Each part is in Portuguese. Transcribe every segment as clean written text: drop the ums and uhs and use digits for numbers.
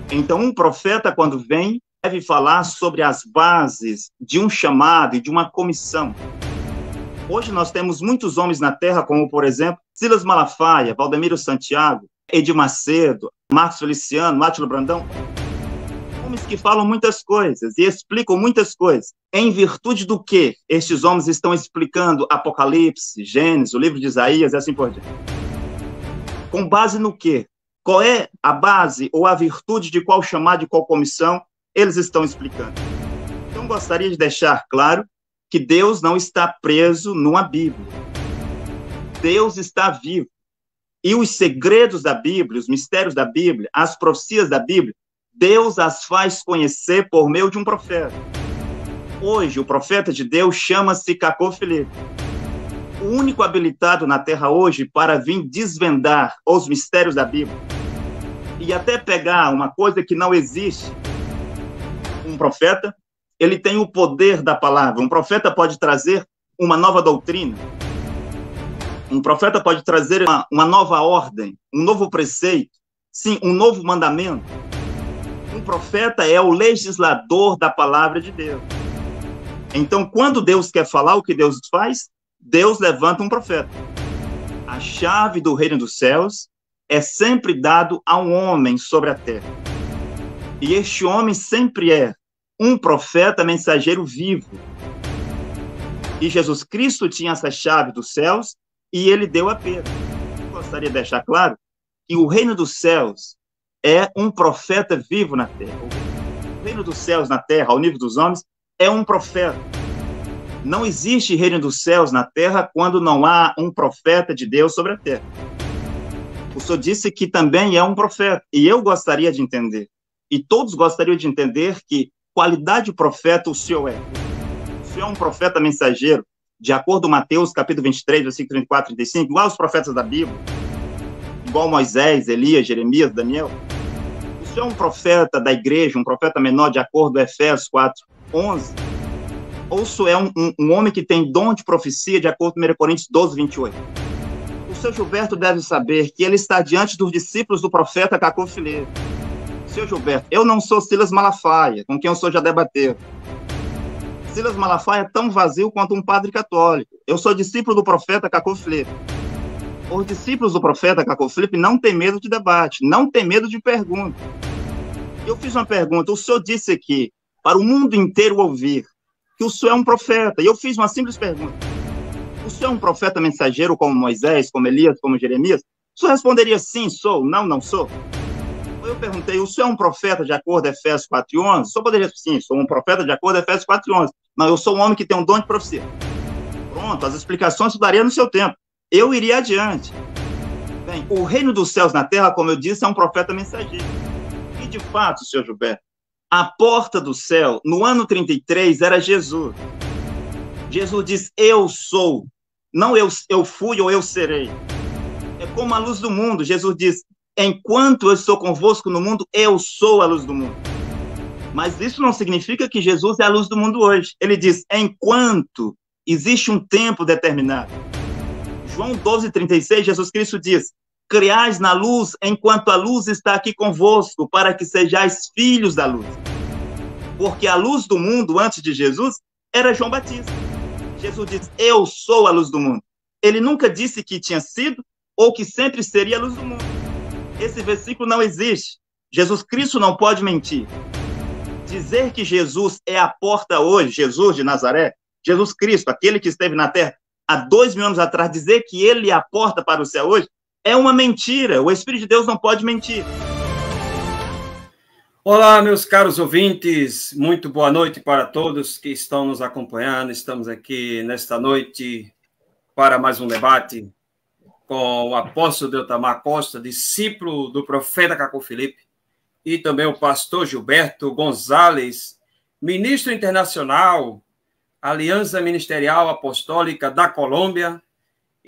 Então, um profeta, quando vem, deve falar sobre as bases de um chamado e de uma comissão. Hoje nós temos muitos homens na terra, como, por exemplo, Silas Malafaia, Valdemiro Santiago, Edir Macedo, Marcos Feliciano, Átila Brandão, homens que falam muitas coisas e explicam muitas coisas. Em virtude do que estes homens estão explicando Apocalipse, Gênesis, o livro de Isaías e assim por diante? Com base no quê? Qual é a base ou a virtude de qual chamado, de qual comissão eles estão explicando? Então, gostaria de deixar claro que Deus não está preso numa Bíblia. Deus está vivo. E os segredos da Bíblia, os mistérios da Bíblia, as profecias da Bíblia, Deus as faz conhecer por meio de um profeta. Hoje, o profeta de Deus chama-se Cacô Filipe. O único habilitado na terra hoje para vir desvendar os mistérios da Bíblia e até pegar uma coisa que não existe. Um profeta, ele tem o poder da palavra. Um profeta pode trazer uma nova doutrina. Um profeta pode trazer uma nova ordem, um novo preceito, sim, um novo mandamento. Um profeta é o legislador da palavra de Deus. Então, quando Deus quer falar o que Deus faz, Deus levanta um profeta. A chave do reino dos céus é sempre dado a um homem sobre a terra. E este homem sempre é um profeta mensageiro vivo. E Jesus Cristo tinha essa chave dos céus e ele deu a Pedro. Eu gostaria de deixar claro que o reino dos céus é um profeta vivo na terra. O reino dos céus na terra, ao nível dos homens, é um profeta. Não existe reino dos céus na terra quando não há um profeta de Deus sobre a terra. O Senhor disse que também é um profeta. E eu gostaria de entender, e todos gostariam de entender, que qualidade de profeta o Senhor é. O Senhor é um profeta mensageiro, de acordo com Mateus, capítulo 23, versículo 34 e 35, igual aos profetas da Bíblia, igual Moisés, Elias, Jeremias, Daniel. O Senhor é um profeta da igreja, um profeta menor, de acordo com Efésios 4, 11. Ou o Senhor é um homem que tem dom de profecia, de acordo com 1 Coríntios 12, 28. O seu Gilberto deve saber que ele está diante dos discípulos do profeta Cacô Filipe. Seu Gilberto, eu não sou Silas Malafaia, com quem eu sou já debater. Silas Malafaia é tão vazio quanto um padre católico. Eu sou discípulo do profeta Cacô Filipe. Os discípulos do profeta Cacô Filipe não têm medo de debate, não têm medo de pergunta. Eu fiz uma pergunta, o senhor disse aqui, para o mundo inteiro ouvir, que o senhor é um profeta, e eu fiz uma simples pergunta. O senhor é um profeta mensageiro como Moisés, como Elias, como Jeremias? O senhor responderia sim, sou, não, não sou? Eu perguntei, o senhor é um profeta de acordo com Efésios 4:11? O senhor poderia sim, sou um profeta de acordo com Efésios 4:11. Não, eu sou um homem que tem um dom de profecia. Pronto, as explicações eu daria no seu tempo. Eu iria adiante. Bem, o reino dos céus na terra, como eu disse, é um profeta mensageiro. E de fato, senhor Gilberto, a porta do céu, no ano 33, era Jesus. Jesus diz, eu sou. Não eu fui ou eu serei. É como a luz do mundo. Jesus diz, enquanto eu estou convosco no mundo, eu sou a luz do mundo. Mas isso não significa que Jesus é a luz do mundo hoje. Ele diz, enquanto existe um tempo determinado. João 12:36, Jesus Cristo diz, criais na luz enquanto a luz está aqui convosco, para que sejais filhos da luz. Porque a luz do mundo, antes de Jesus, era João Batista. Jesus diz, eu sou a luz do mundo. Ele nunca disse que tinha sido ou que sempre seria a luz do mundo. Esse versículo não existe. Jesus Cristo não pode mentir. Dizer que Jesus é a porta hoje, Jesus de Nazaré, Jesus Cristo, aquele que esteve na terra há 2000 anos atrás, dizer que ele é a porta para o céu hoje, é uma mentira. O Espírito de Deus não pode mentir. Olá, meus caros ouvintes, muito boa noite para todos que estão nos acompanhando. Estamos aqui nesta noite para mais um debate com o apóstolo Deltamar Costa, discípulo do profeta Cacô Filipe, e também o pastor Gilberto Gonzalez, ministro internacional, Aliança Ministerial Apostólica da Colômbia.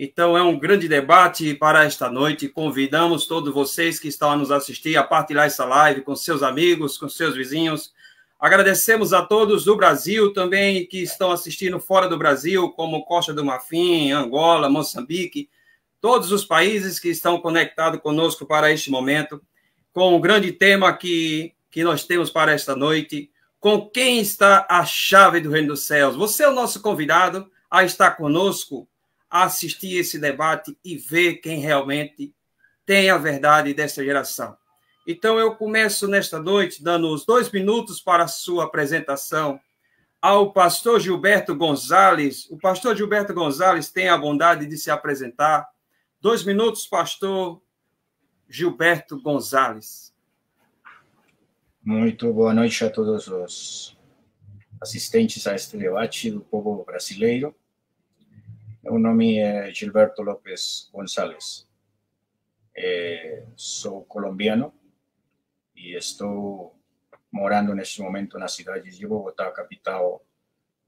Então, é um grande debate para esta noite. Convidamos todos vocês que estão a nos assistir a partilhar essa live com seus amigos, com seus vizinhos. Agradecemos a todos do Brasil também que estão assistindo fora do Brasil, como Costa do Marfim, Angola, Moçambique, todos os países que estão conectados conosco para este momento. com o grande tema que nós temos para esta noite. Com quem está a chave do reino dos céus? Você é o nosso convidado a estar conosco, a assistir esse debate e ver quem realmente tem a verdade desta geração. Então, eu começo nesta noite dando os 2 minutos para a sua apresentação ao pastor Gilberto Gonzalez. O pastor Gilberto Gonzalez tem a bondade de se apresentar. 2 minutos, pastor Gilberto Gonzalez. Muito boa noite a todos os assistentes a este debate do povo brasileiro. Meu nome é Gilberto Lopes Gonzalez. Sou colombiano e estou morando neste momento na cidade de Bogotá, capital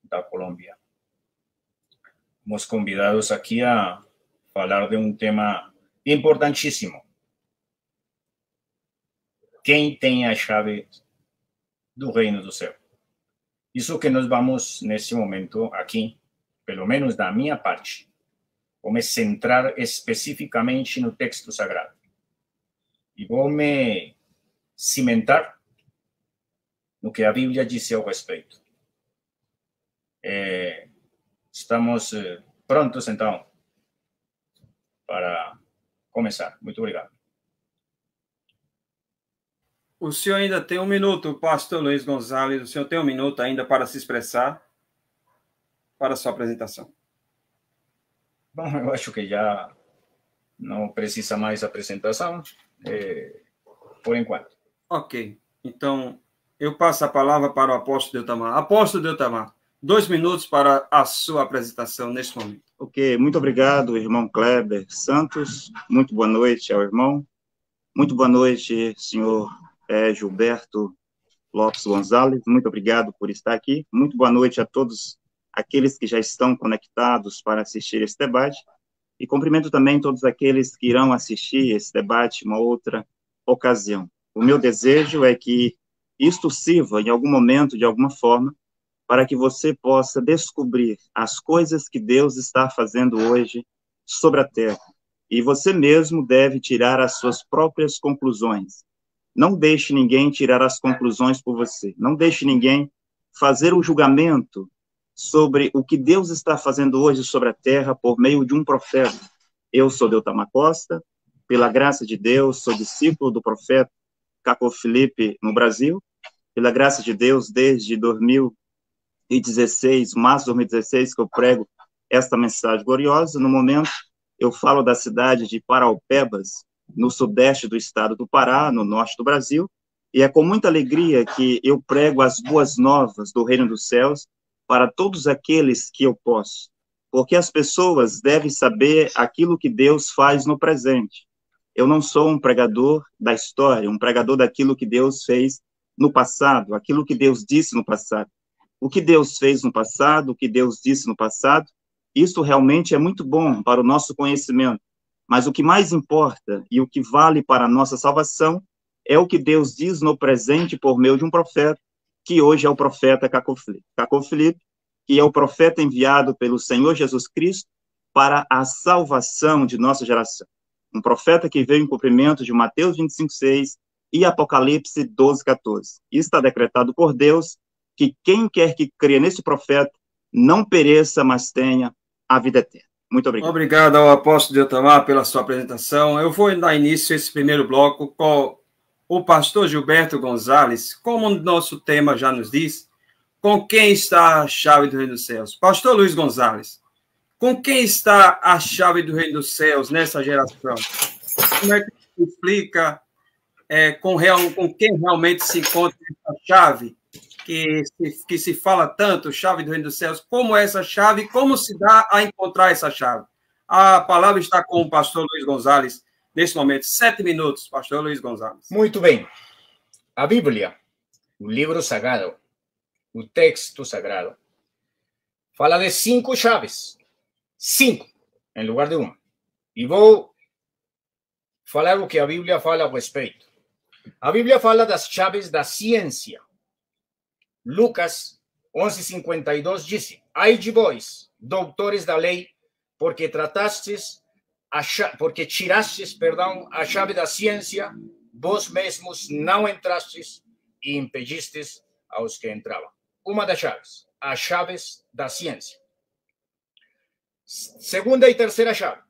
da Colômbia. Fomos convidados aqui a falar de um tema importantíssimo. Quem tem a chave do reino do céu? Isso que nós vamos, nesse momento, aqui, pelo menos da minha parte, vou me centrar especificamente no texto sagrado. E vou me cimentar no que a Bíblia diz ao respeito. Estamos prontos, então, para começar. Muito obrigado. O senhor ainda tem 1 minuto, pastor Luiz Gonzalez. O senhor tem 1 minuto ainda para se expressar para a sua apresentação. Bom, eu acho que já não precisa mais apresentação, por enquanto. Ok. Então, eu passo a palavra para o apóstolo Deutamar. Apóstolo Deutamar, 2 minutos para a sua apresentação neste momento. Ok, muito obrigado, irmão Kleber Santos. Muito boa noite ao irmão. Muito boa noite, senhor Gilberto Lopes Gonzalez. Muito obrigado por estar aqui. Muito boa noite a todos aqueles que já estão conectados para assistir esse debate. E cumprimento também todos aqueles que irão assistir esse debate uma outra ocasião. O meu desejo é que isto sirva, em algum momento, de alguma forma, para que você possa descobrir as coisas que Deus está fazendo hoje sobre a terra. E você mesmo deve tirar as suas próprias conclusões. Não deixe ninguém tirar as conclusões por você. Não deixe ninguém fazer o julgamento sobre o que Deus está fazendo hoje sobre a terra por meio de um profeta. Eu sou Deutamar Costa, pela graça de Deus, sou discípulo do profeta Caco Felipe no Brasil. Pela graça de Deus, desde 2016, março de 2016, que eu prego esta mensagem gloriosa. No momento, eu falo da cidade de Paraupebas, no sudeste do estado do Pará, no norte do Brasil, e é com muita alegria que eu prego as boas novas do reino dos céus para todos aqueles que eu posso, porque as pessoas devem saber aquilo que Deus faz no presente. Eu não sou um pregador da história, um pregador daquilo que Deus fez no passado, aquilo que Deus disse no passado. O que Deus fez no passado, o que Deus disse no passado, isso realmente é muito bom para o nosso conhecimento. Mas o que mais importa e o que vale para a nossa salvação é o que Deus diz no presente por meio de um profeta, que hoje é o profeta Caco Felipe, que é o profeta enviado pelo Senhor Jesus Cristo para a salvação de nossa geração. Um profeta que veio em cumprimento de Mateus 25:6 e Apocalipse 12:14. E está decretado por Deus que quem quer que crê nesse profeta não pereça, mas tenha a vida eterna. Muito obrigado. Obrigado ao apóstolo Deutamar pela sua apresentação. Eu vou dar início a esse primeiro bloco com o pastor Gilberto Gonzalez. Como o nosso tema já nos diz, com quem está a chave do reino dos céus? Pastor Luiz Gonzalez, com quem está a chave do reino dos céus nessa geração? Como é que se explica com quem realmente se encontra essa chave que se fala tanto, chave do reino dos céus? Como é essa chave? Como se dá a encontrar essa chave? A palavra está com o pastor Luiz Gonzalez nesse momento. 7 minutos, pastor Luiz Gonzalez. Muito bem. A Bíblia, o livro sagrado, o texto sagrado, fala de 5 chaves. 5, em lugar de 1. E vou falar o que a Bíblia fala a respeito. A Bíblia fala das chaves da ciência. Lucas 11:52 diz: ai de vós, doutores da lei, porque tirastes, a chave da ciência vós mesmos não entrastes e impedistes aos que entravam. Uma das chaves, as chaves da ciência. Segunda e terceira chave,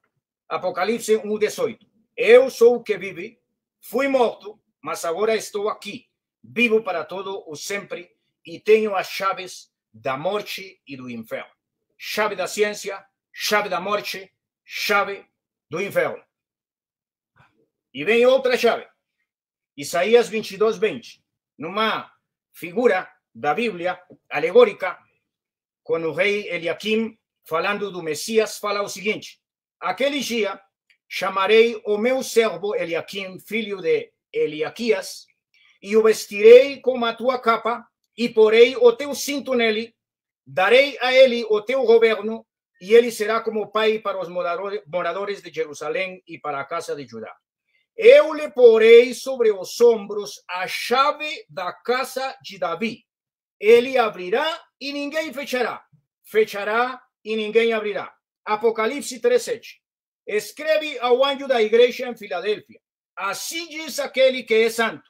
Apocalipse 1:18. Eu sou o que vive, fui morto, mas agora estou aqui, vivo para todo o sempre, e tenho as chaves da morte e do inferno. Chave da ciência, chave da morte, chave do inferno. E vem outra chave, Isaías 22:20, numa figura da Bíblia alegórica, com o rei Eliakim falando do Messias, fala o seguinte: aquele dia chamarei o meu servo Eliakim, filho de Eliaquias, e o vestirei com a tua capa, e porei o teu cinto nele, darei a ele o teu governo, e ele será como pai para os moradores de Jerusalém e para a casa de Judá. Eu lhe porei sobre os ombros a chave da casa de Davi. Ele abrirá e ninguém fechará. Fechará e ninguém abrirá. Apocalipse 3:7. Escreve ao anjo da igreja em Filadélfia: assim diz aquele que é santo,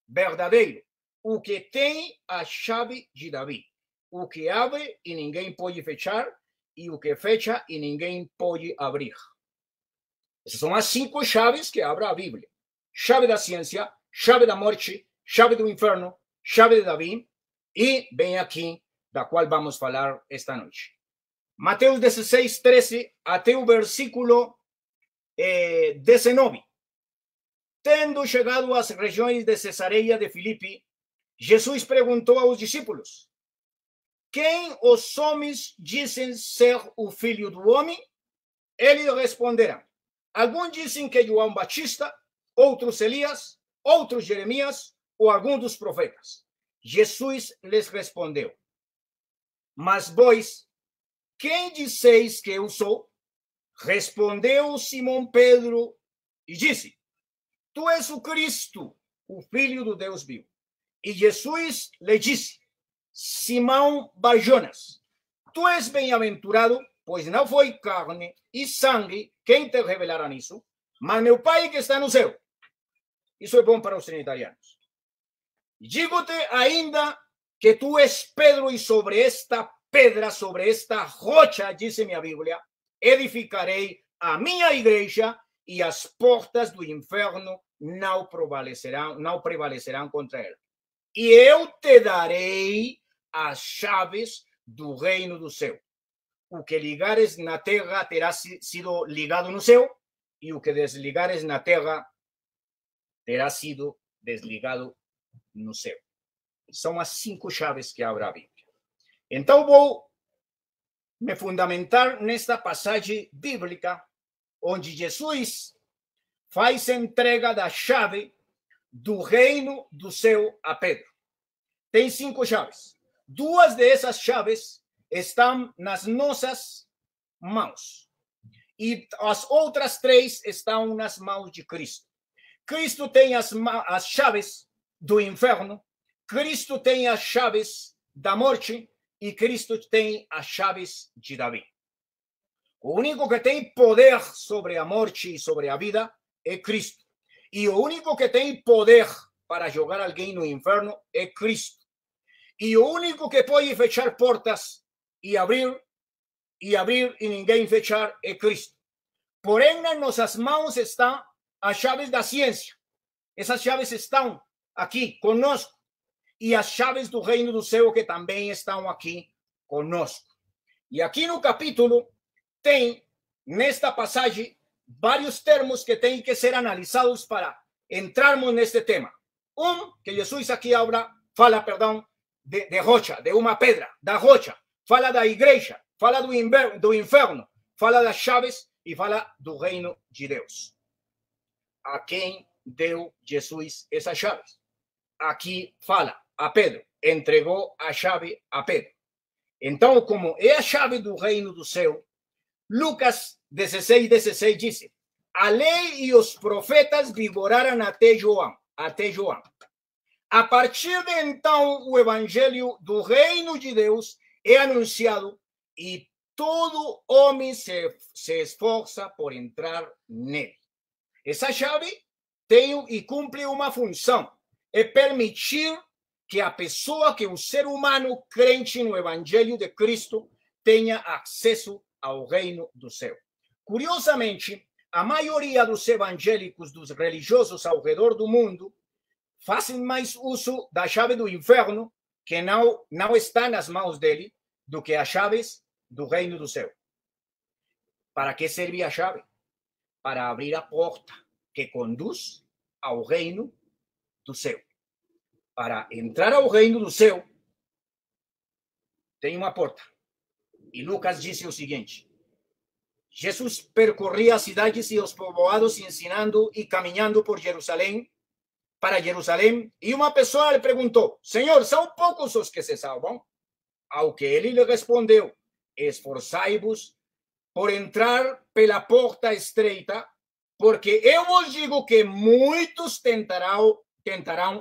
verdadeiro, o que tem a chave de Davi, o que abre e ninguém pode fechar, e o que fecha e ninguém pode abrir. Essas são as 5 chaves que abre a Bíblia: chave da ciência, chave da morte, chave do inferno, chave de Davi, e bem aqui, da qual vamos falar esta noite. Mateus 16:13 até o versículo 19. Tendo chegado às regiões de Cesareia de Filipe, Jesus perguntou aos discípulos: quem os homens dizem ser o Filho do Homem? Eles responderam: alguns dizem que João Batista, outros Elias, outros Jeremias ou algum dos profetas. Jesus lhes respondeu: mas vós, quem disseis que eu sou? Respondeu Simão Pedro e disse: tu és o Cristo, o Filho do Deus vivo. E Jesus lhe disse: Simão Bar-Jonas, tu és bem-aventurado, pois não foi carne e sangue quem te revelará isso, mas meu Pai que está no céu. Isso é bom para os trinitarianos. Digo-te ainda que tu és Pedro, e sobre esta pedra, sobre esta rocha, diz minha Bíblia, edificarei a minha igreja, e as portas do inferno não prevalecerão contra ela. E eu te darei as chaves do reino do céu. O que ligares na terra terá sido ligado no céu, e o que desligares na terra terá sido desligado no céu. São as 5 chaves que abre a Bíblia. Então vou me fundamentar nesta passagem bíblica, onde Jesus faz entrega da chave do reino do céu a Pedro. Tem 5 chaves. 2 dessas chaves estão nas nossas mãos, e as outras 3 estão nas mãos de Cristo. Cristo tem as chaves do inferno, Cristo tem as chaves da morte, e Cristo tem as chaves de Davi. O único que tem poder sobre a morte e sobre a vida é Cristo. E o único que tem poder para jogar alguém no inferno é Cristo. E o único que pode fechar portas e abrir e ninguém fechar é Cristo. Porém, nas nossas mãos estão as chaves da ciência. Essas chaves estão aqui conosco. E as chaves do reino do céu, que também estão aqui conosco. E aqui no capítulo tem, nesta passagem, vários termos que têm que ser analisados para entrarmos neste tema. Que Jesus aqui fala de rocha, de uma pedra, da rocha. Fala da igreja, fala do inferno, fala das chaves e fala do reino de Deus. A quem deu Jesus essas chaves? Aqui fala a Pedro, entregou a chave a Pedro. Então, como é a chave do reino do céu, Lucas 16:16 diz: a lei e os profetas vigoraram até João. A partir de então, o evangelho do reino de Deus é anunciado, e todo homem se esforça por entrar nele. Essa chave tem e cumpre uma função, é permitir que a pessoa, que o ser humano crente no Evangelho de Cristo tenha acesso ao reino do céu. Curiosamente, a maioria dos evangélicos, dos religiosos ao redor do mundo, fazem mais uso da chave do inferno, que não está nas mãos dele, do que as chaves do reino do céu. Para que serve a chave? Para abrir a porta que conduz ao reino do céu. Para entrar ao reino do céu, tem uma porta. E Lucas disse o seguinte: Jesus percorria as cidades e os povoados ensinando e caminhando por Jerusalém, para Jerusalém, e uma pessoa lhe perguntou: Senhor, são poucos os que se salvam? Ao que ele lhe respondeu: esforçai-vos por entrar pela porta estreita, porque eu vos digo que muitos tentarão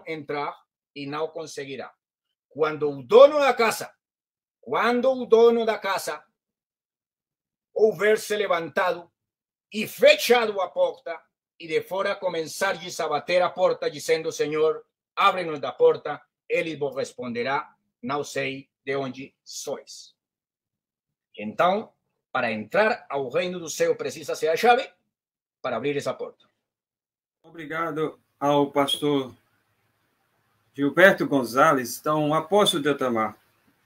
entrar e não conseguirão. Quando o dono da casa houver se levantado e fechado a porta, e de fora começar-lhes a bater a porta, dizendo: Senhor, abre-nos da porta, ele vos responderá: não sei de onde sois. Então, para entrar ao reino do céu, precisa ser a chave para abrir essa porta. Obrigado ao pastor Gilberto Gonzalez. Então, apóstolo Deutamar,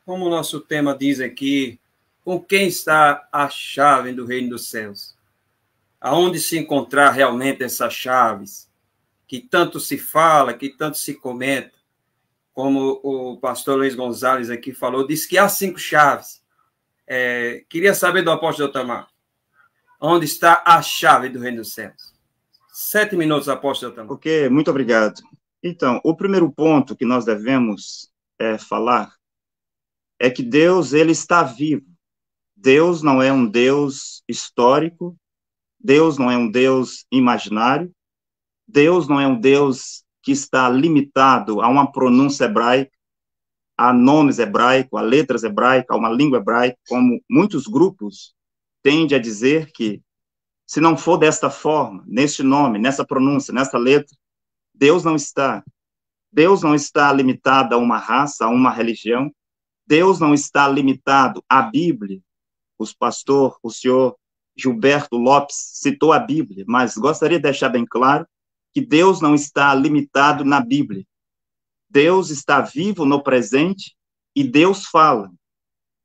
como o nosso tema diz aqui, com quem está a chave do reino dos céus? Aonde se encontrar realmente essas chaves que tanto se fala, que tanto se comenta? Como o pastor Luiz Gonzalez aqui falou, diz que há 5 chaves. Queria saber do apóstolo Deutamar, onde está a chave do reino dos céus? 7 minutos, apóstolo Deutamar. Ok, muito obrigado. Então, o primeiro ponto que nós devemos falar é que Deus, ele está vivo. Deus não é um Deus histórico, Deus não é um Deus imaginário, Deus não é um Deus que está limitado a uma pronúncia hebraica, a nomes hebraicos, a letras hebraicas, a uma língua hebraica, como muitos grupos tendem a dizer que, se não for desta forma, neste nome, nessa pronúncia, nessa letra, Deus não está. Deus não está limitado a uma raça, a uma religião. Deus não está limitado à Bíblia. O senhor Gilberto Lopes citou a Bíblia, mas gostaria de deixar bem claro que Deus não está limitado na Bíblia. Deus está vivo no presente e Deus fala.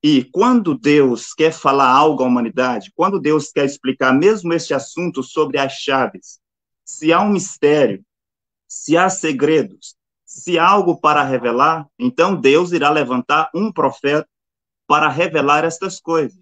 E quando Deus quer falar algo à humanidade, quando Deus quer explicar mesmo este assunto sobre as chaves, se há um mistério, se há segredos, se há algo para revelar, então Deus irá levantar um profeta para revelar estas coisas.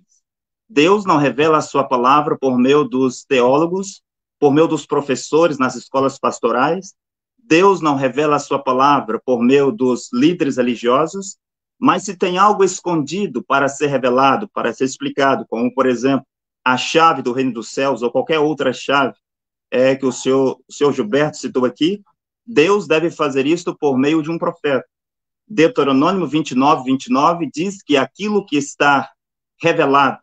Deus não revela a sua palavra por meio dos teólogos, por meio dos professores nas escolas pastorais. Deus não revela a sua palavra por meio dos líderes religiosos, mas se tem algo escondido para ser revelado, para ser explicado, como, por exemplo, a chave do reino dos céus ou qualquer outra chave que o senhor Gilberto citou aqui, Deus deve fazer isto por meio de um profeta. Deuteronômio 29 diz que aquilo que está revelado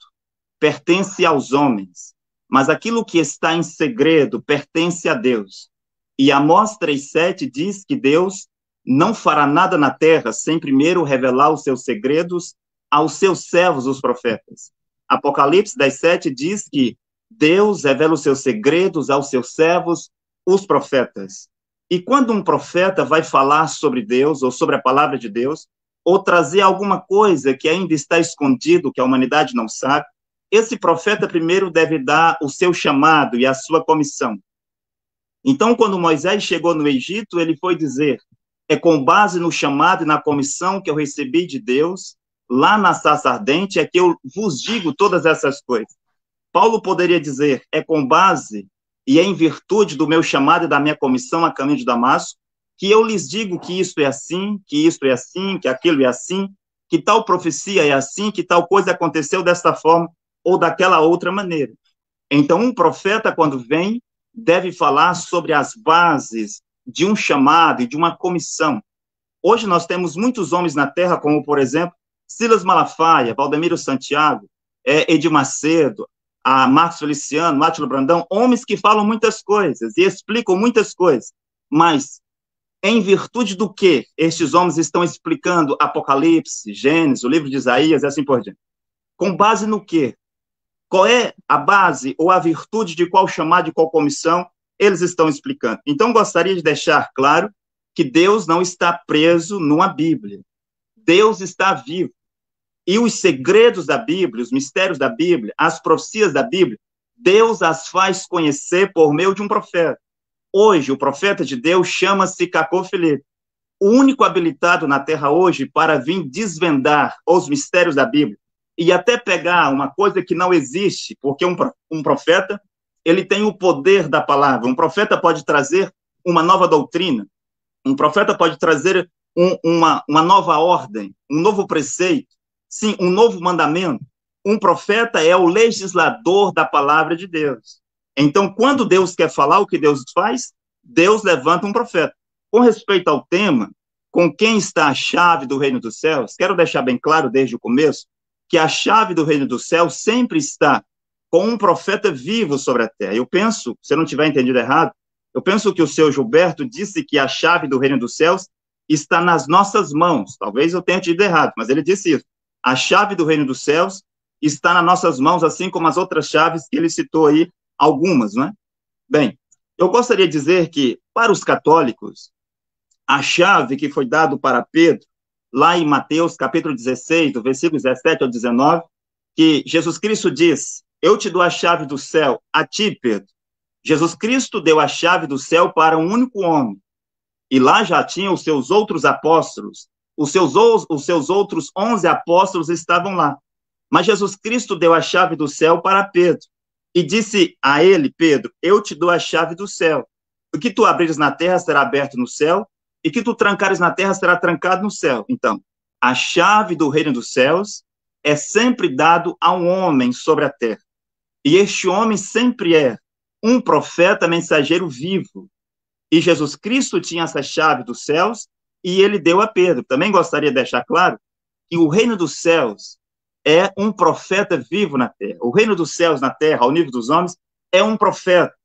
pertence aos homens, mas aquilo que está em segredo pertence a Deus. E Amós 3:7 diz que Deus não fará nada na terra sem primeiro revelar os seus segredos aos seus servos, os profetas. Apocalipse 10:7 diz que Deus revela os seus segredos aos seus servos, os profetas. E quando um profeta vai falar sobre Deus, ou sobre a palavra de Deus, ou trazer alguma coisa que ainda está escondido, que a humanidade não sabe, esse profeta primeiro deve dar o seu chamado e a sua comissão. Então, quando Moisés chegou no Egito, ele foi dizer: é com base no chamado e na comissão que eu recebi de Deus, lá na sarça ardente, é que eu vos digo todas essas coisas. Paulo poderia dizer: é com base e é em virtude do meu chamado e da minha comissão a caminho de Damasco, que eu lhes digo que isto é assim, que isto é assim, que aquilo é assim, que tal profecia é assim, que tal coisa aconteceu desta forma ou daquela outra maneira. Então, um profeta, quando vem, deve falar sobre as bases de um chamado e de uma comissão. Hoje nós temos muitos homens na terra, como, por exemplo, Silas Malafaia, Valdemiro Santiago, Edir Macedo, a Marcos Feliciano, Átila Brandão, homens que falam muitas coisas e explicam muitas coisas, mas em virtude do que estes homens estão explicando Apocalipse, Gênesis, o livro de Isaías e assim por diante? Com base no quê? Qual é a base ou a virtude de qual chamado, de qual comissão eles estão explicando? Então, gostaria de deixar claro que Deus não está preso numa Bíblia. Deus está vivo. E os segredos da Bíblia, os mistérios da Bíblia, as profecias da Bíblia, Deus as faz conhecer por meio de um profeta. Hoje, o profeta de Deus chama-se Cacô Filipe. O único habilitado na terra hoje para vir desvendar os mistérios da Bíblia e até pegar uma coisa que não existe, porque um profeta, ele tem o poder da palavra. Um profeta pode trazer uma nova doutrina. Um profeta pode trazer uma nova ordem, um novo preceito, sim, um novo mandamento. Um profeta é o legislador da palavra de Deus. Então, quando Deus quer falar, o que Deus faz? Deus levanta um profeta. Com respeito ao tema, com quem está a chave do reino dos céus, quero deixar bem claro desde o começo que a chave do reino dos céus sempre está com um profeta vivo sobre a terra. Eu penso, se eu não tiver entendido errado, eu penso que o seu Gilberto disse que a chave do reino dos céus está nas nossas mãos. Talvez eu tenha entendido errado, mas ele disse isso. A chave do reino dos céus está nas nossas mãos, assim como as outras chaves que ele citou aí, algumas, não é? Bem, eu gostaria de dizer que, para os católicos, a chave que foi dada para Pedro, lá em Mateus, capítulo 16, do versículo 17 ao 19, que Jesus Cristo diz, eu te dou a chave do céu, a ti, Pedro. Jesus Cristo deu a chave do céu para um único homem, e lá já tinha os seus outros apóstolos, os seus outros 11 apóstolos estavam lá. Mas Jesus Cristo deu a chave do céu para Pedro, e disse a ele, Pedro, eu te dou a chave do céu. O que tu abrires na terra será aberto no céu, e que tu trancares na terra será trancado no céu. Então, a chave do reino dos céus é sempre dado a um homem sobre a terra. E este homem sempre é um profeta mensageiro vivo. E Jesus Cristo tinha essa chave dos céus e ele deu a Pedro. Também gostaria de deixar claro que o reino dos céus é um profeta vivo na terra. O reino dos céus na terra, ao nível dos homens, é um profeta.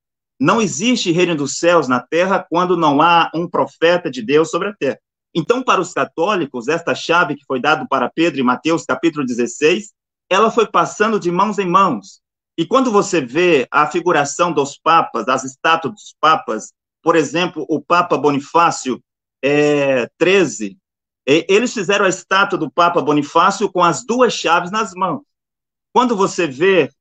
Não existe reino dos céus na terra quando não há um profeta de Deus sobre a terra. Então, para os católicos, esta chave que foi dada para Pedro em Mateus, capítulo 16, ela foi passando de mãos em mãos. E quando você vê a figuração dos papas, as estátuas dos papas, por exemplo, o Papa Bonifácio XIII, eles fizeram a estátua do Papa Bonifácio com as duas chaves nas mãos. Quando você vê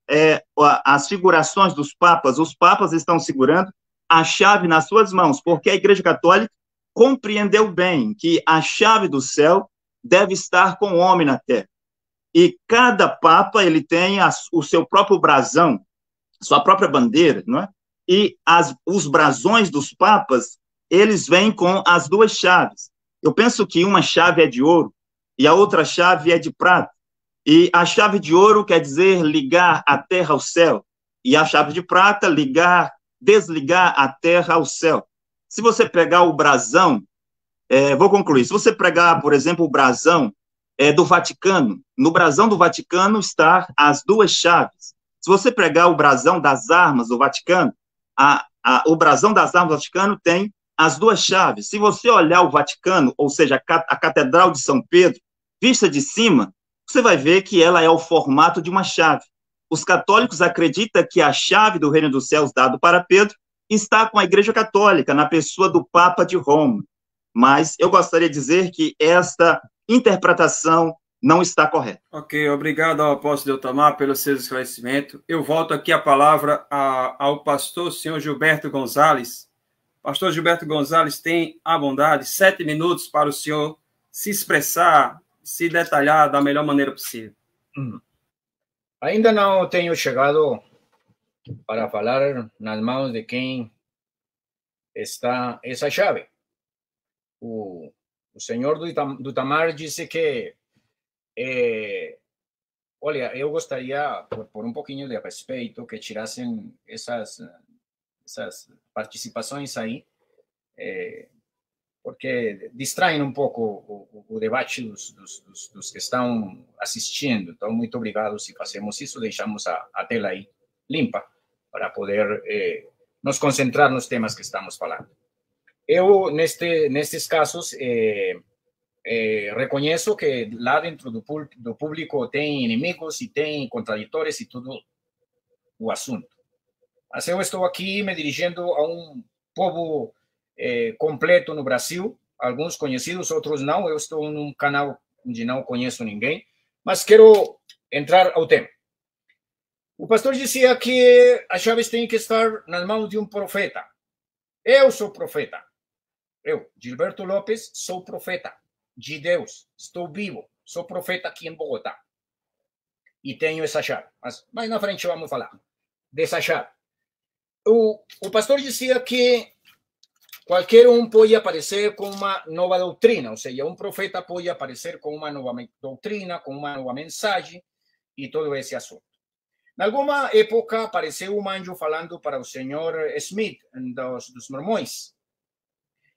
as figurações dos papas, os papas estão segurando a chave nas suas mãos, porque a Igreja Católica compreendeu bem que a chave do céu deve estar com o homem na terra. E cada papa, ele tem o seu próprio brasão, sua própria bandeira, não é? E os brasões dos papas, eles vêm com as duas chaves. Eu penso que uma chave é de ouro e a outra chave é de prata. E a chave de ouro quer dizer ligar a terra ao céu. E a chave de prata, desligar a terra ao céu. Se você pegar o brasão, vou concluir. Se você pegar, por exemplo, o brasão do Vaticano, no brasão do Vaticano estão as duas chaves. Se você pegar o brasão das armas do Vaticano, o brasão das armas do Vaticano tem as duas chaves. Se você olhar o Vaticano, ou seja, a Catedral de São Pedro, vista de cima, você vai ver que ela é o formato de uma chave. Os católicos acreditam que a chave do reino dos céus dado para Pedro está com a Igreja Católica, na pessoa do Papa de Roma. Mas eu gostaria de dizer que esta interpretação não está correta. Ok, obrigado ao apóstolo Deltamar pelo seu esclarecimento. Eu volto aqui a palavra ao pastor senhor Gilberto Gonzalez. Pastor Gilberto Gonzalez tem a bondade, 7 minutos para o senhor se expressar, se detalhar da melhor maneira possível. Ainda não tenho chegado para falar nas mãos de quem está essa chave. O senhor do Itamar disse que, olha, eu gostaria, por um pouquinho de respeito, que tirassem essas participações aí, porque distraem um pouco o debate dos que estão assistindo. Então, muito obrigado se fazemos isso, deixamos a tela aí. limpa para poder nos concentrar nos temas que estamos falando. Eu, nestes casos, reconheço que lá dentro do público tem inimigos e tem contraditores e tudo o assunto. Mas eu estou aqui me dirigindo a um povo completo no Brasil, alguns conhecidos, outros não. Eu estou num canal onde não conheço ninguém, mas quero entrar ao tema. O pastor dizia que as chaves têm que estar nas mãos de um profeta. Eu sou profeta. Eu, Gilberto Lopes, sou profeta de Deus. Estou vivo. Sou profeta aqui em Bogotá. E tenho essa chave. Mas mais na frente vamos falar dessa chave. O pastor dizia que qualquer um pode aparecer com uma nova doutrina. Ou seja, um profeta pode aparecer com uma nova doutrina, com uma nova mensagem e todo esse assunto. Em alguma época apareceu um anjo falando para o senhor Smith dos Mormões.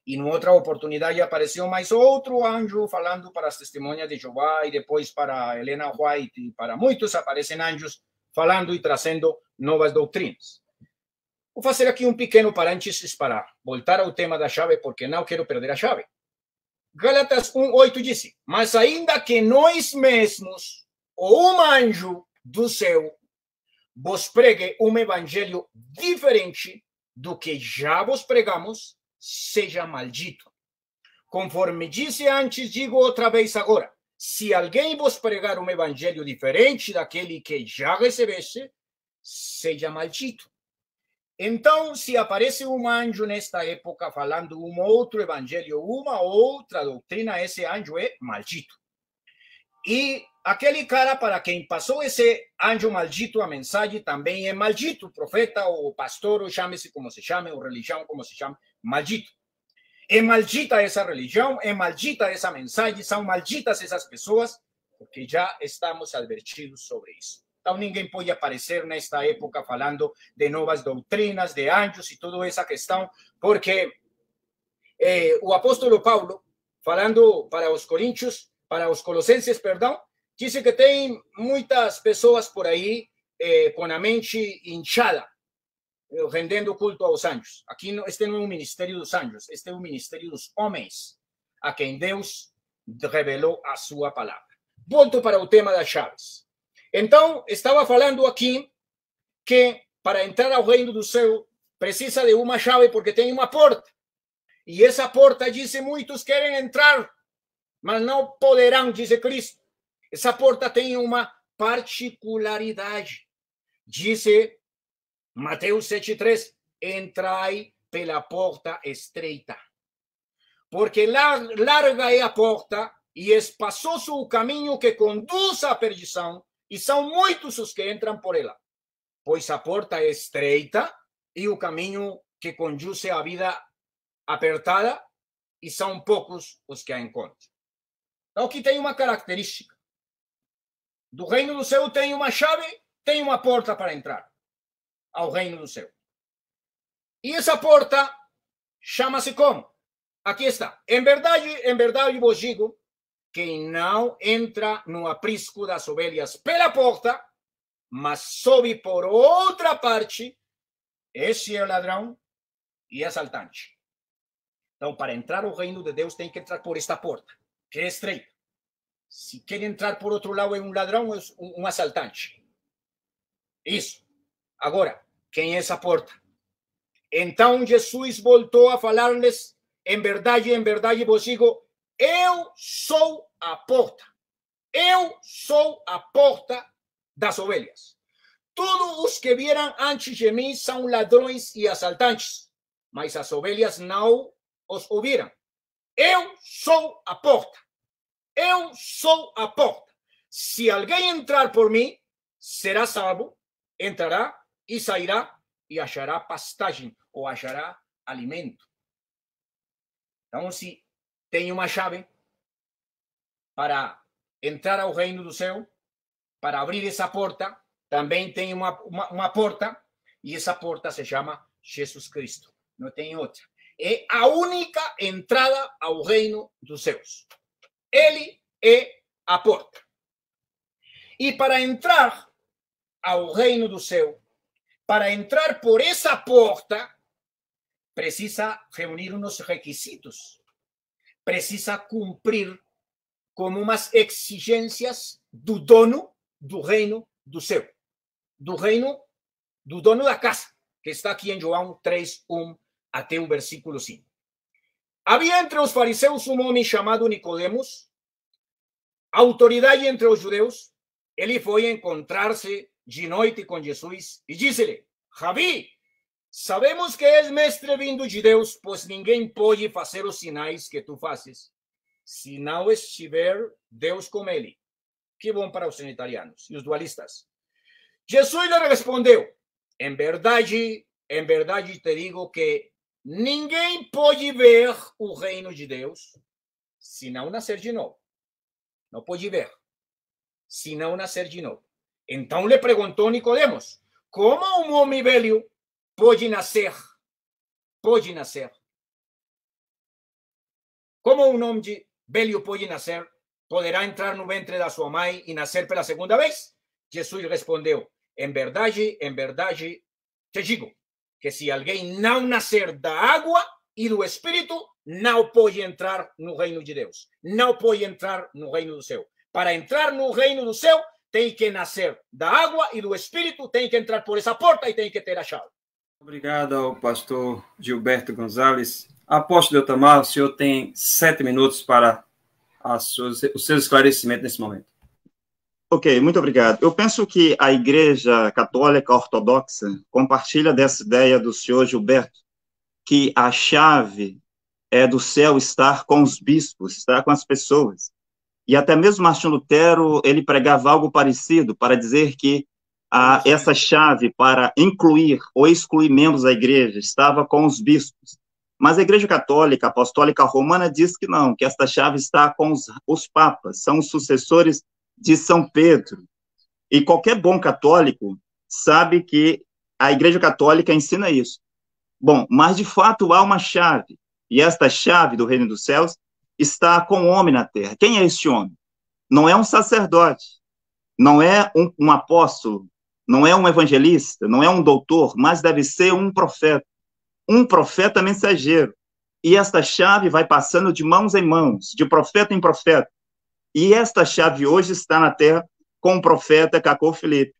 E em outra oportunidade apareceu mais outro anjo falando para as testemunhas de Jeová e depois para Helena White e para muitos aparecem anjos falando e trazendo novas doutrinas. Vou fazer aqui um pequeno parênteses para voltar ao tema da chave, porque não quero perder a chave. Gálatas 1:8 diz: mas ainda que nós mesmos ou um anjo do céu vos pregue um evangelho diferente do que já vos pregamos, seja maldito. Conforme disse antes, digo outra vez agora: se alguém vos pregar um evangelho diferente daquele que já recebeste, seja maldito. Então, se aparece um anjo nesta época falando um outro evangelho, uma outra doutrina, esse anjo é maldito. E aquele cara para quem passou esse anjo maldito a mensagem também é maldito. O profeta, o pastor, ou chame-se como se chame, ou religião como se chame, maldito. É maldita essa religião, é maldita essa mensagem, são malditas essas pessoas, porque já estamos advertidos sobre isso. Então, ninguém pode aparecer nesta época falando de novas doutrinas, de anjos e toda essa questão, porque o apóstolo Paulo, falando para os coríntios, para os colossenses, perdão, disse que tem muitas pessoas por aí com a mente inchada, rendendo culto aos anjos. Aqui este não é um ministério dos anjos, este é um ministério dos homens, a quem Deus revelou a sua palavra. Volto para o tema das chaves. Então, estava falando aqui que para entrar ao reino do céu precisa de uma chave porque tem uma porta. E essa porta, diz, muitos querem entrar, mas não poderão, diz Cristo. Essa porta tem uma particularidade. Diz Mateus 7:3, entrai pela porta estreita. Porque larga é a porta e espaçoso o caminho que conduz à perdição, e são muitos os que entram por ela. Pois a porta é estreita e o caminho que conduz à vida apertada, e são poucos os que a encontram. Então, aqui tem uma característica. Do reino do céu tem uma chave, tem uma porta para entrar ao reino do céu. E essa porta chama-se como? Aqui está. Em verdade vos digo, quem não entra no aprisco das ovelhas pela porta, mas sobe por outra parte, esse é o ladrão e assaltante. Então, para entrar ao reino de Deus, tem que entrar por esta porta, que é estreita. Se quer entrar por outro lado, é um ladrão, é um assaltante. Isso. Agora, quem é essa porta? Então, Jesus voltou a falar-lhes, em verdade vos digo, eu sou a porta. Eu sou a porta das ovelhas. Todos os que vieram antes de mim são ladrões e assaltantes, mas as ovelhas não os ouviram. Eu sou a porta. Eu sou a porta. Se alguém entrar por mim, será salvo, entrará e sairá e achará pastagem ou achará alimento. Então, se tem uma chave para entrar ao reino do céu, para abrir essa porta, também tem uma porta, e essa porta se chama Jesus Cristo. Não tem outra. É a única entrada ao reino dos céus. Ele é a porta. E para entrar ao reino do céu, para entrar por esa porta, precisa reunir unos requisitos, precisa cumprir com umas exigências do dono do reino do céu, do reino do dono da casa, que está aqui em João 3:1 até o versículo 5. Havia entre os fariseus um homem chamado Nicodemos, autoridade entre os judeus. Ele foi encontrar-se de noite com Jesus e disse-lhe: Rabi, sabemos que és mestre vindo de Deus, pois ninguém pode fazer os sinais que tu fazes se não estiver Deus com ele. Que bom para os trinitarianos e os dualistas. Jesus lhe respondeu: em verdade te digo que ninguém pode ver o reino de Deus se não nascer de novo. Não pode ver se não nascer de novo. Então lhe perguntou Nicodemos: como um homem velho pode nascer? Pode nascer. Como um homem velho pode nascer? Poderá entrar no ventre da sua mãe e nascer pela segunda vez? Jesus respondeu: em verdade te digo que se alguém não nascer da água e do Espírito, não pode entrar no reino de Deus. Não pode entrar no reino do céu. Para entrar no reino do céu, tem que nascer da água e do Espírito, tem que entrar por essa porta e tem que ter a chave. Obrigado ao pastor Gilberto Gonzalez. Apóstolo Eltamar, o senhor tem 7 minutos para os seus esclarecimentos nesse momento. Ok, muito obrigado. Eu penso que a Igreja Católica Ortodoxa compartilha dessa ideia do senhor Gilberto, que a chave é do céu estar com os bispos, estar com as pessoas. E até mesmo Martinho Lutero, ele pregava algo parecido, para dizer que essa chave para incluir ou excluir membros da igreja estava com os bispos. Mas a Igreja Católica Apostólica Romana diz que não, que esta chave está com os papas, são os sucessores de São Pedro. E qualquer bom católico sabe que a Igreja Católica ensina isso. Bom, mas de fato há uma chave, e esta chave do reino dos céus está com o homem na terra. Quem é este homem? Não é um sacerdote, não é um apóstolo, não é um evangelista, não é um doutor, mas deve ser um profeta mensageiro. E esta chave vai passando de mãos em mãos, de profeta em profeta. E esta chave hoje está na terra com o profeta Cacô Filipe.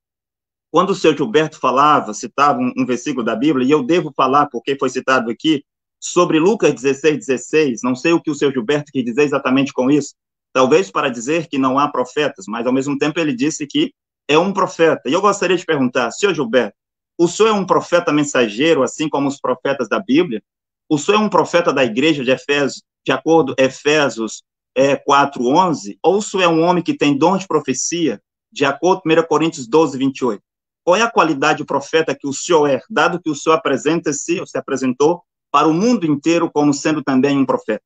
Quando o seu Gilberto falava, citava um versículo da Bíblia, e eu devo falar porque foi citado aqui, sobre Lucas 16:16, não sei o que o seu Gilberto quis dizer exatamente com isso, talvez para dizer que não há profetas, mas ao mesmo tempo ele disse que é um profeta. E eu gostaria de perguntar, senhor Gilberto, o senhor é um profeta mensageiro, assim como os profetas da Bíblia? O senhor é um profeta da igreja de Efésios, de acordo com Efésios 4:11, ou o senhor é um homem que tem dom de profecia, de acordo com 1 Coríntios 12:28? Qual é a qualidade de profeta que o senhor é, dado que o senhor apresenta-se, ou se apresentou, para o mundo inteiro como sendo também um profeta?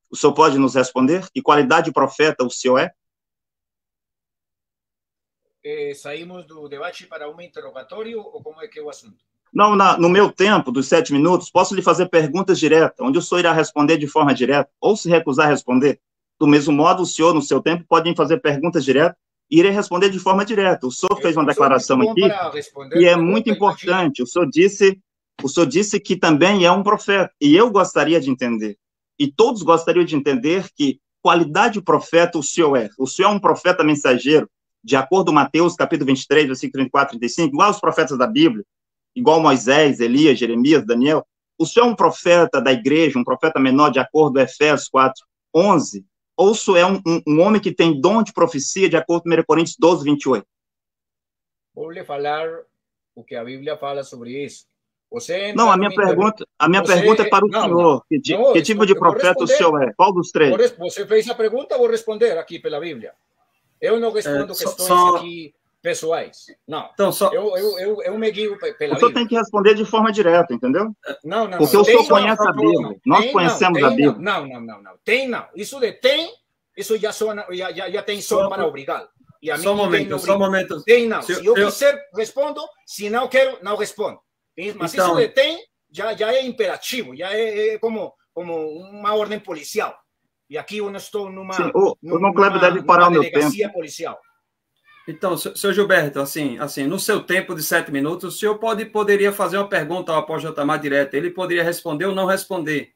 O senhor pode nos responder? Que qualidade de profeta o senhor é? Saímos do debate para um interrogatório, ou como é que é o assunto? Não, no meu tempo, dos 7 minutos, posso lhe fazer perguntas diretas, onde o senhor irá responder de forma direta, ou se recusar a responder. Do mesmo modo, o senhor, no seu tempo, pode fazer perguntas diretas e irei responder de forma direta. O senhor fez uma declaração aqui que é muito importante. O senhor disse que também é um profeta, e eu gostaria de entender, e todos gostariam de entender que qualidade de profeta o senhor é. O senhor é um profeta mensageiro, de acordo com Mateus, capítulo 23, versículo 34 e 35, igual aos profetas da Bíblia, igual Moisés, Elias, Jeremias, Daniel. O senhor é um profeta da igreja, um profeta menor, de acordo com Efésios 4:11, ou o senhor é um homem que tem dom de profecia, de acordo com 1 Coríntios 12:28? Vou lhe falar o que a Bíblia fala sobre isso. Não, a minha pergunta é para o senhor. Que tipo de profeta o senhor é? Qual dos 3? Você fez a pergunta, vou responder aqui pela Bíblia. Eu não respondo questões aqui pessoais. Não. Então, eu me guio pela Bíblia. O senhor tem que responder de forma direta, entendeu? Não. Porque o senhor conhece a Bíblia. Nós conhecemos a Bíblia. Não. Tem não. Isso de tem, isso já tem som para obrigá-lo. E a mim só um momento. Tem não. Se eu quiser, respondo. Se não quero, não respondo. Mas então, isso de tem já é imperativo, já é como uma ordem policial. E aqui eu não estou numa Kleber deve parar o meu tempo. Policial. Então, senhor Gilberto, assim, no seu tempo de 7 minutos, o senhor poderia fazer uma pergunta ao apóstolo Otamar direta. Ele poderia responder ou não responder.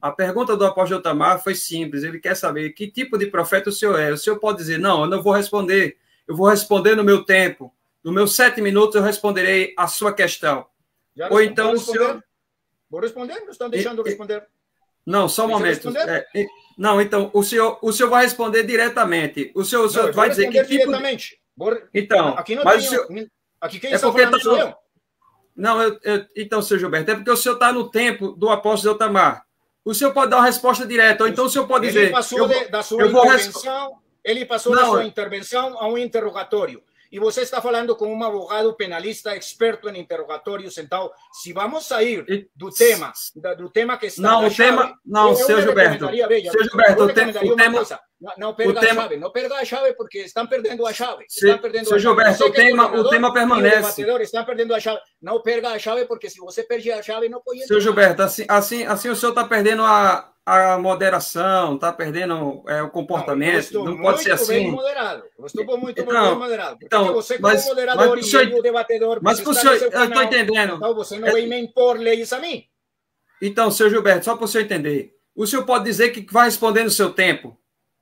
A pergunta do apóstolo Otamar foi simples. Ele quer saber que tipo de profeta o senhor é. O senhor pode dizer, não, eu não vou responder. Eu vou responder no meu tempo. No meus 7 minutos, eu responderei a sua questão. Ou então o senhor... Vou responder? Não estão deixando responder. Não, só um momento. Não, então, o senhor vai responder diretamente. O senhor vai dizer que tipo... diretamente. Então, aqui não mas tem... Aqui quem está falando sou eu. Não, então, senhor Gilberto, é porque o senhor está no tempo do apóstolo Otamar. O senhor pode dar uma resposta direta, ou então o senhor pode dizer... Ele passou da sua intervenção, ele passou da sua intervenção a um interrogatório. E você está falando com um advogado penalista experto em interrogatórios. Então, se vamos sair do tema que está... Não, o tema... Não, senhor Gilberto. Senhor Gilberto, o tema... Não perda a chave, não perda a chave, porque estão perdendo a chave. Senhor Gilberto, o tema permanece. Estão perdendo a chave. Não perda a chave, porque se você perde a chave, não pode... Senhor Gilberto, assim o senhor está perdendo a moderação, está perdendo o comportamento. Não pode ser assim. Eu estou muito bem moderado. Então, você, como moderador e o debatedor, mas o senhor, eu estou entendendo. Então, você não vai me impor leis a mim. Então, senhor Gilberto, só para o senhor entender, o senhor pode dizer que vai responder no seu tempo.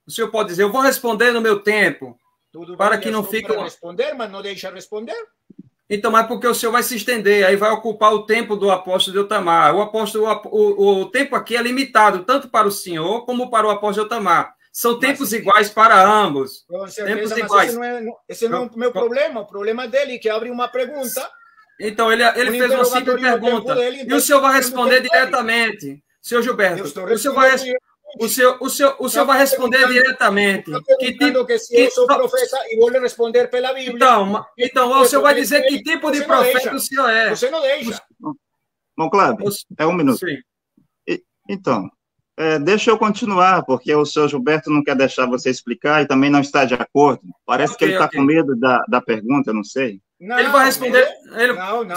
O senhor pode dizer, eu vou responder no meu tempo. Tudo para bem, que não fique... Para responder, mas não deixa responder. Então, mas porque o senhor vai se estender, aí vai ocupar o tempo do apóstolo Otamar. O tempo aqui é limitado, tanto para o senhor como para o apóstolo Otamar. São tempos iguais para ambos. Com certeza, tempos mas iguais. Esse não é o meu problema. O problema dele, que abre uma pergunta. Então, ele fez uma simples pergunta. E o senhor vai responder diretamente. Senhor Gilberto, o senhor vai responder diretamente. Que se eu sou profeta e vou lhe responder pela Bíblia. Então o senhor vai dizer que tipo de profeta o senhor é. Você não deixa. Bom, Cláudio, é um minuto. Sim. Então, deixa eu continuar, porque o senhor Gilberto não quer deixar você explicar e também não está de acordo. Parece que ele está com medo da pergunta, não sei. Não, ele vai responder.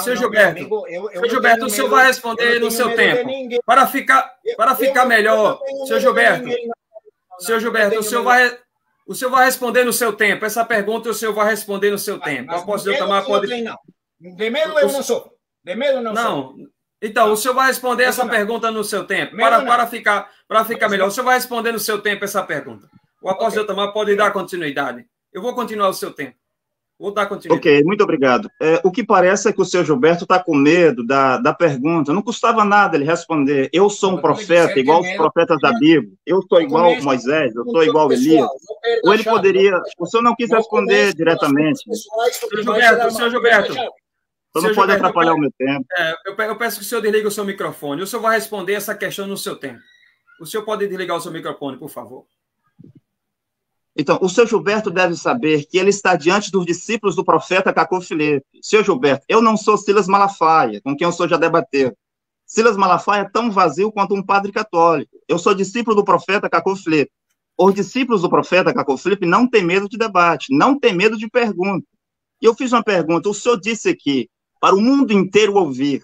Senhor Gilberto, senhor Gilberto, o senhor vai responder no seu tempo. Para ficar melhor, senhor Gilberto. Senhor Gilberto, o senhor vai responder no seu tempo. Essa pergunta o senhor vai responder no seu tempo. De medo eu não sou. De medo não sou. Então, o senhor vai responder essa pergunta no seu tempo. Para ficar melhor, o senhor vai responder no seu tempo essa pergunta. O apóstolo Otamar pode dar continuidade. Eu vou continuar o seu tempo. Vou dar continuidade. Ok, muito obrigado. O que parece é que o senhor Gilberto está com medo da pergunta. Não custava nada ele responder. Eu sou um profeta, igual os profetas da Bíblia. Eu sou igual Moisés, eu sou igual Elias. Ou ele poderia... O senhor não quis responder diretamente. Senhor Gilberto. Você não pode atrapalhar o meu tempo. Eu peço que o senhor desligue o seu microfone. O senhor vai responder essa questão no seu tempo. O senhor pode desligar o seu microfone, por favor. Então, o senhor Gilberto deve saber que ele está diante dos discípulos do profeta Cacô Filipe. Senhor Gilberto, eu não sou Silas Malafaia, com quem o senhor já debateu. Silas Malafaia é tão vazio quanto um padre católico. Eu sou discípulo do profeta Cacô Filipe. Os discípulos do profeta Cacô Filipe não têm medo de debate, não têm medo de pergunta. E eu fiz uma pergunta, o senhor disse aqui, para o mundo inteiro ouvir,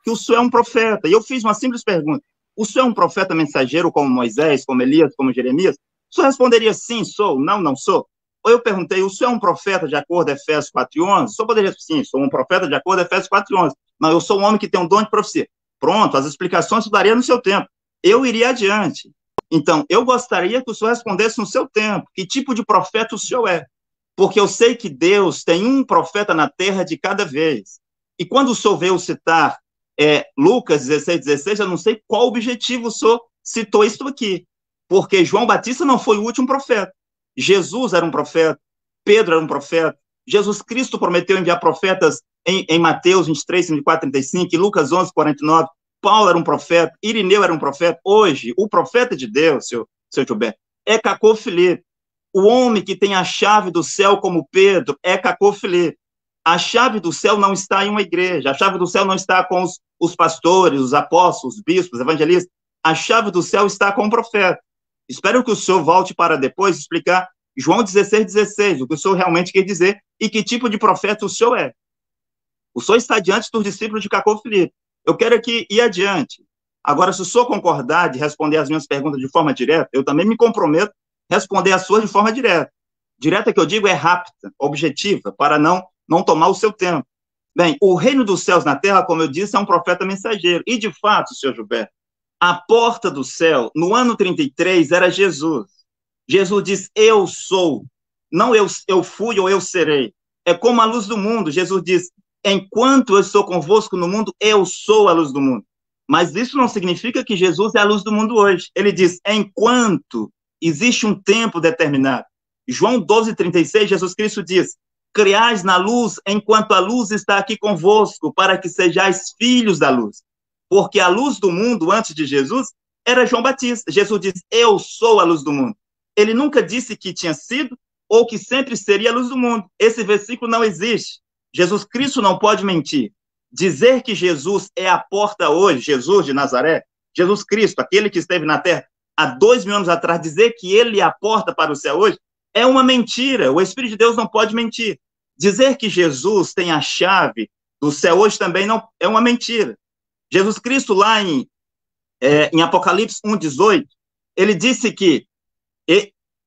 que o senhor é um profeta. E eu fiz uma simples pergunta. O senhor é um profeta mensageiro como Moisés, como Elias, como Jeremias? O senhor responderia sim, sou, não sou? Ou eu perguntei, o senhor é um profeta de acordo com Efésios 4:11? O senhor poderia sim, sou um profeta de acordo com Efésios 4:11. Não, eu sou um homem que tem um dom de profecia. Pronto, as explicações eu daria no seu tempo. Eu iria adiante. Então, eu gostaria que o senhor respondesse no seu tempo. Que tipo de profeta o senhor é? Porque eu sei que Deus tem um profeta na terra de cada vez. E quando o senhor veio citar Lucas 16:16, eu não sei qual objetivo o senhor citou isso aqui. Porque João Batista não foi o último profeta. Jesus era um profeta, Pedro era um profeta, Jesus Cristo prometeu enviar profetas em Mateus 23, 24, 35, em Lucas 11, 49, Paulo era um profeta, Irineu era um profeta. Hoje, o profeta de Deus, seu Gilberto, é Cacô Filipe. O homem que tem a chave do céu como Pedro é Cacô Filipe. A chave do céu não está em uma igreja, a chave do céu não está com os pastores, os apóstolos, os bispos, evangelistas. A chave do céu está com o profeta. Espero que o senhor volte para depois explicar João 16:16, o que o senhor realmente quer dizer e que tipo de profeta o senhor é. O senhor está diante dos discípulos de Cacô Filipe. Eu quero aqui ir adiante. Agora, se o senhor concordar de responder as minhas perguntas de forma direta, eu também me comprometo a responder as suas de forma direta. Direta que eu digo é rápida, objetiva, para não tomar o seu tempo. Bem, o reino dos céus na terra, como eu disse, é um profeta mensageiro. E, de fato, senhor Gilberto, a porta do céu, no ano 33, era Jesus. Jesus diz, eu sou. Não eu fui ou eu serei. É como a luz do mundo. Jesus diz, enquanto eu estou convosco no mundo, eu sou a luz do mundo. Mas isso não significa que Jesus é a luz do mundo hoje. Ele diz, enquanto existe um tempo determinado. João 12:36, Jesus Cristo diz, criais na luz enquanto a luz está aqui convosco, para que sejais filhos da luz. Porque a luz do mundo, antes de Jesus, era João Batista. Jesus diz, eu sou a luz do mundo. Ele nunca disse que tinha sido ou que sempre seria a luz do mundo. Esse versículo não existe. Jesus Cristo não pode mentir. Dizer que Jesus é a porta hoje, Jesus de Nazaré, Jesus Cristo, aquele que esteve na terra há 2000 anos atrás, dizer que ele é a porta para o céu hoje, é uma mentira. O Espírito de Deus não pode mentir. Dizer que Jesus tem a chave do céu hoje também não é uma mentira. Jesus Cristo, lá em Apocalipse 1:18, ele disse que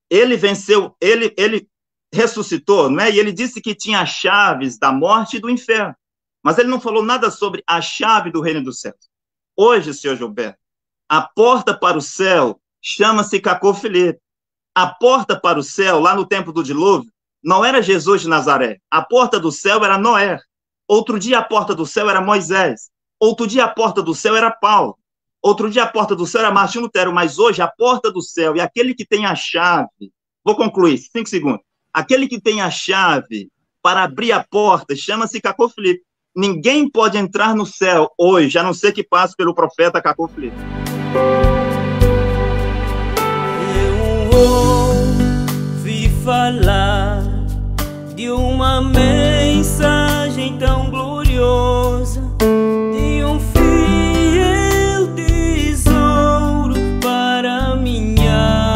ele venceu, ele ressuscitou, não é? E ele disse que tinha as chaves da morte e do inferno. Mas ele não falou nada sobre a chave do reino dos céus. Hoje, senhor Gilberto, a porta para o céu chama-se Cacofilete. A porta para o céu, lá no tempo do dilúvio, não era Jesus de Nazaré. A porta do céu era Noé. Outro dia a porta do céu era Moisés. Outro dia a porta do céu era Paulo. Outro dia a porta do céu era Martim Lutero. Mas hoje a porta do céu e aquele que tem a chave, vou concluir, 5 segundos. Aquele que tem a chave para abrir a porta chama-se Cacofilete. Ninguém pode entrar no céu hoje, a não ser que passe pelo profeta Cacofilete. Ouvi falar de uma mensagem tão gloriosa, de um fiel tesouro para minha